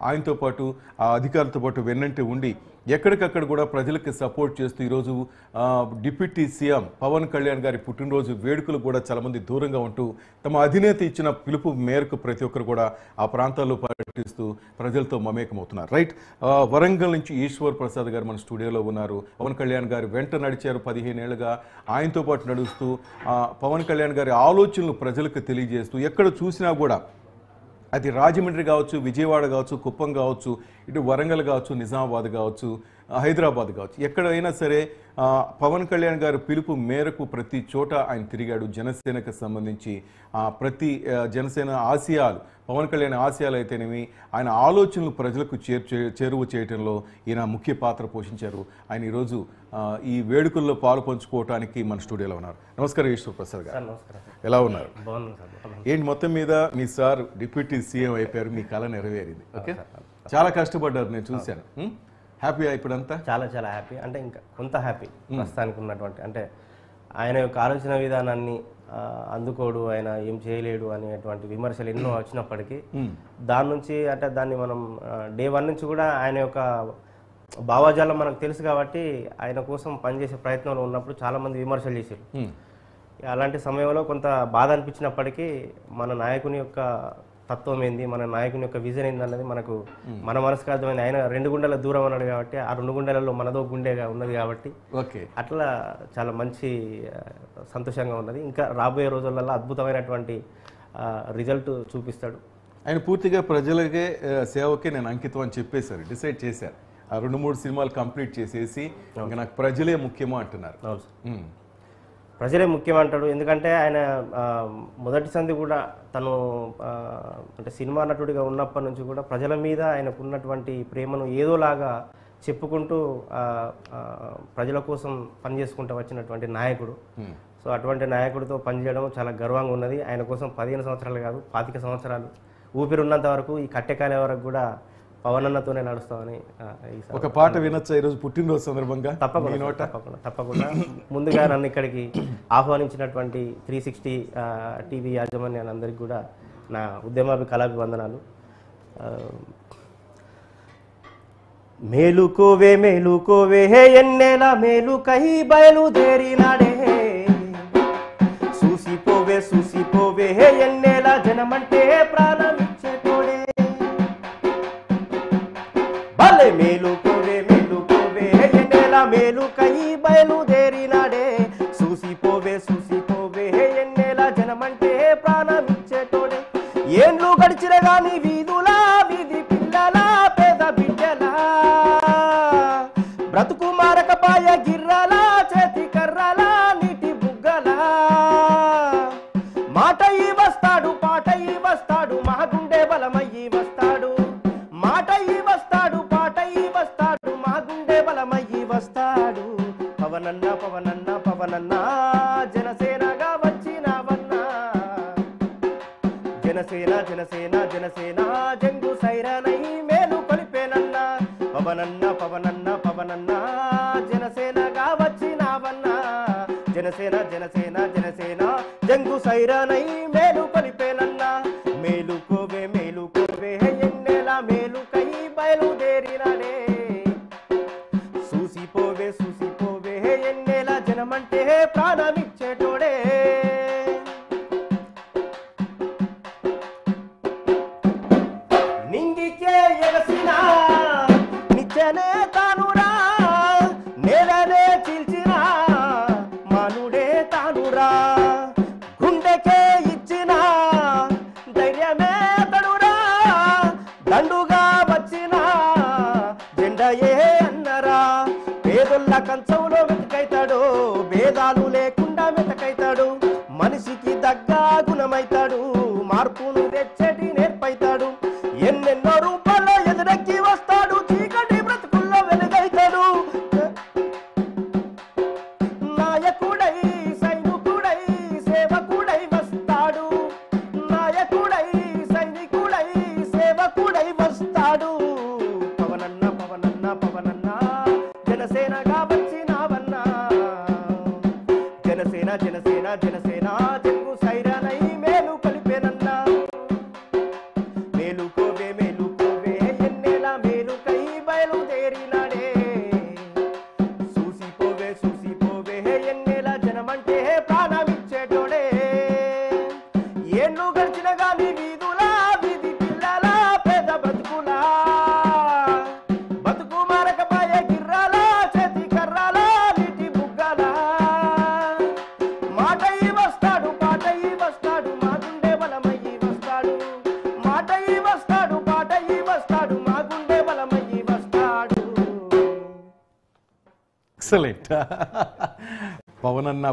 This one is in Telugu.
ఆయనతో పాటు ఆ అధికారులతో పాటు వెన్నంటి ఉండి ఎక్కడికక్కడ కూడా ప్రజలకు సపోర్ట్ చేస్తూ ఈరోజు డిప్యూటీ సీఎం పవన్ కళ్యాణ్ గారి పుట్టినరోజు వేడుకలు కూడా చాలామంది దూరంగా ఉంటూ తమ అధినేత ఇచ్చిన పిలుపు మేరకు ప్రతి ఒక్కరు కూడా ఆ ప్రాంతాల్లో పర్యటిస్తూ ప్రజలతో మమేకమవుతున్నారు. రైట్, వరంగల్ నుంచి ఈశ్వర్ ప్రసాద్ గారు మన స్టూడియోలో ఉన్నారు. పవన్ కళ్యాణ్ గారు వెంట నడిచారు 15 ఏళ్ళుగా. ఆయనతో పాటు నడుస్తూ పవన్ కళ్యాణ్ గారి ఆలోచనలు ప్రజలకు తెలియజేస్తూ ఎక్కడ చూసినా కూడా అది రాజమండ్రి కావచ్చు, విజయవాడ కావచ్చు, కుప్పం కావచ్చు, ఇటు వరంగల్ కావచ్చు, నిజామాబాద్ కావచ్చు, హైదరాబాద్ కావచ్చు, ఎక్కడైనా సరే పవన్ కళ్యాణ్ గారు పిలుపు మేరకు ప్రతి చోట ఆయన తిరిగాడు. జనసేనకు సంబంధించి ప్రతి జనసేన ఆశయాలు, పవన్ కళ్యాణ్ ఆశయాలు అయితేనేమి ఆయన ఆలోచనలు ప్రజలకు చేరువ చేయడంలో ఈయన ముఖ్య పాత్ర పోషించారు. ఆయన ఈరోజు ఈ వేడుకల్లో పాలు పంచుకోవడానికి మన స్టూడియోలో ఉన్నారు. నమస్కారం ఈశ్వర్ ప్రసాద్ గారు, ఎలా ఉన్నారు? ఏంటి మొత్తం మీద మీ సార్ డిప్యూటీ సీఎం అయిపోయారు, మీ కళ నెరవేరింది. ఓకే, చాలా కష్టపడ్డారు, నేను చూశాను. హ్యాపీ ఇప్పుడంతా? చాలా చాలా హ్యాపీ, అంటే ఇంకా కొంత హ్యాపీ ప్రస్తుతానికి ఉన్నటువంటి, అంటే ఆయన యొక్క ఆలోచన విధానాన్ని అందుకోడు, ఆయన ఏం చేయలేడు అనేటువంటి విమర్శలు ఎన్నో వచ్చినప్పటికీ దాని నుంచి, అంటే దాన్ని మనం డే 1 నుంచి కూడా ఆయన యొక్క భావజాలం మనకు తెలుసు కాబట్టి ఆయన కోసం పనిచేసే ప్రయత్నంలో ఉన్నప్పుడు చాలామంది విమర్శలు చేశారు. అలాంటి సమయంలో కొంత బాధ అనిపించినప్పటికీ మన నాయకుని యొక్క తత్వం ఏంది, మన నాయకుని యొక్క విజన్ ఏంది అన్నది మనకు మన మనసుకు అర్థమైంది. ఆయన 2 గుండెల దూరం అన్నాడు కాబట్టి ఆ 2 గుండెలలో మనదో గుండెగా ఉన్నది కాబట్టి అట్లా చాలా మంచి సంతోషంగా ఉన్నది. ఇంకా రాబోయే రోజులలో అద్భుతమైనటువంటి రిజల్ట్ చూపిస్తాడు. ఆయన పూర్తిగా ప్రజలకే సేవకే నేను అంకితం అని చెప్పేశారు, డిసైడ్ చేశారు. ఆ 2-3 సినిమాలు కంప్లీట్ చేసేసి ఇంకా నాకు ప్రజలే ముఖ్యమో అంటున్నారు. ప్రజలే ముఖ్యమంటాడు, ఎందుకంటే ఆయన మొదటి సంధి కూడా తను అంటే సినిమా నటుడిగా ఉన్నప్పటి నుంచి కూడా ప్రజల మీద ఆయనకు ఉన్నటువంటి ప్రేమను ఏదోలాగా చెప్పుకుంటూ ప్రజల కోసం పనిచేసుకుంటూ వచ్చినటువంటి నాయకుడు. సో అటువంటి నాయకుడితో పనిచేయడం చాలా గర్వంగా ఉన్నది. ఆయన కోసం 15 సంవత్సరాలు కాదు, 25 సంవత్సరాలు ఊపిరున్నంత వరకు, ఈ కట్టెకాలే వరకు కూడా పవన్ అన్నతోనే నడుస్తామని. ఒక పాట వినొచ్చా ఈరోజు పుట్టినరోజు సందర్భంగా? తప్పకుండా. ముందుగా నన్ను ఇక్కడికి ఆహ్వానించినటువంటి 360 టీవీ యాజమాన్యాలందరికీ కూడా నా కళాభివందనాలు. మేలుకోవే మేలుకోవే ఎన్నెల మేలుకై బయలుదేరినాడే, చూసిపోవే చూసిపోవే ఎన్నెల జనమంటే ప్రాణమిచ్చేటోడే. మేలుకోవే మేలుకోవే ఎన్నెల మేలుకై బయలుదేరినాడే, చూసిపోవే చూసిపోవే ఎన్నెల జనమంటే ప్రాణమిచ్చేటోడే. ఏండ్లు గడిచిన గాని వీధులా, వీధి పిల్లలా, పేద బిడ్డలా, బ్రతుకు మారకపాయ గిర్రలా, చేతి కర్రలా, నీటి బుగ్గలా. మాట వస్తాడు, పాట వస్తాడు, మా గుండె బలమయ్యి వస్తాడు. మాట వస్తాడు, పాట వస్తాడు, మా గుండె బలమయ్యి వస్తాడు. పవనన్న పవనన్న పవనన్న జనసేనగా వచ్చినవన్నా, జనసేన జనసేన జనసేన జంగు సైరనై మేలు కొలిపేనన్నా. పవనన్న పవనన్న పవనన్న జనసేనగా వచ్చినవన్నా, జనసేన జనసేన జనసేన జంగు సైరనై మేలు కొలిపేనన్నా. మేలుకోవే మేలుకోవే ఎన్నెల మేలుకై బయలుదేరినాడే, చూసిపోవే చూసిపోవే ఎన్నెల జనమంటే ప్రాణమిచ్చేటోడే. నింగికే ఎగసిన నిత్యనే తానురా, నేలనే చీల్చిన మానుడే తానురా. గుండెకే ఇచ్చిన ధైర్యమే తడురా, దండుగా వచ్చిన జెండయే అన్నరా. పేదొల్ల కంచంలో వెతకైతాడు, భేదాలు లేకుండా వెతకైతాడు. మనిషికి దగ్గ గుణమైతాడు, మార్పును తెచ్చటి నేర్పైతాడు. ఎన్నెన్నో రూపాల్లో ఎదురెక్కి వస్తాడు, చీకటి బ్రతుకుల్లో వెలుగైతాడు. నాయకుడై సైనికుడై సేవకుడై వస్తాడు, నాయకుడై సైనికుడై సేవకుడై వస్తాడు. పవనన్న పవనన్న పవనన్న జనసేనగా వచ్చినవన్నా, జనసేన జనసేన జనసేన జంగు సైరనై ఎక్సలెంట్. పవన్ అన్న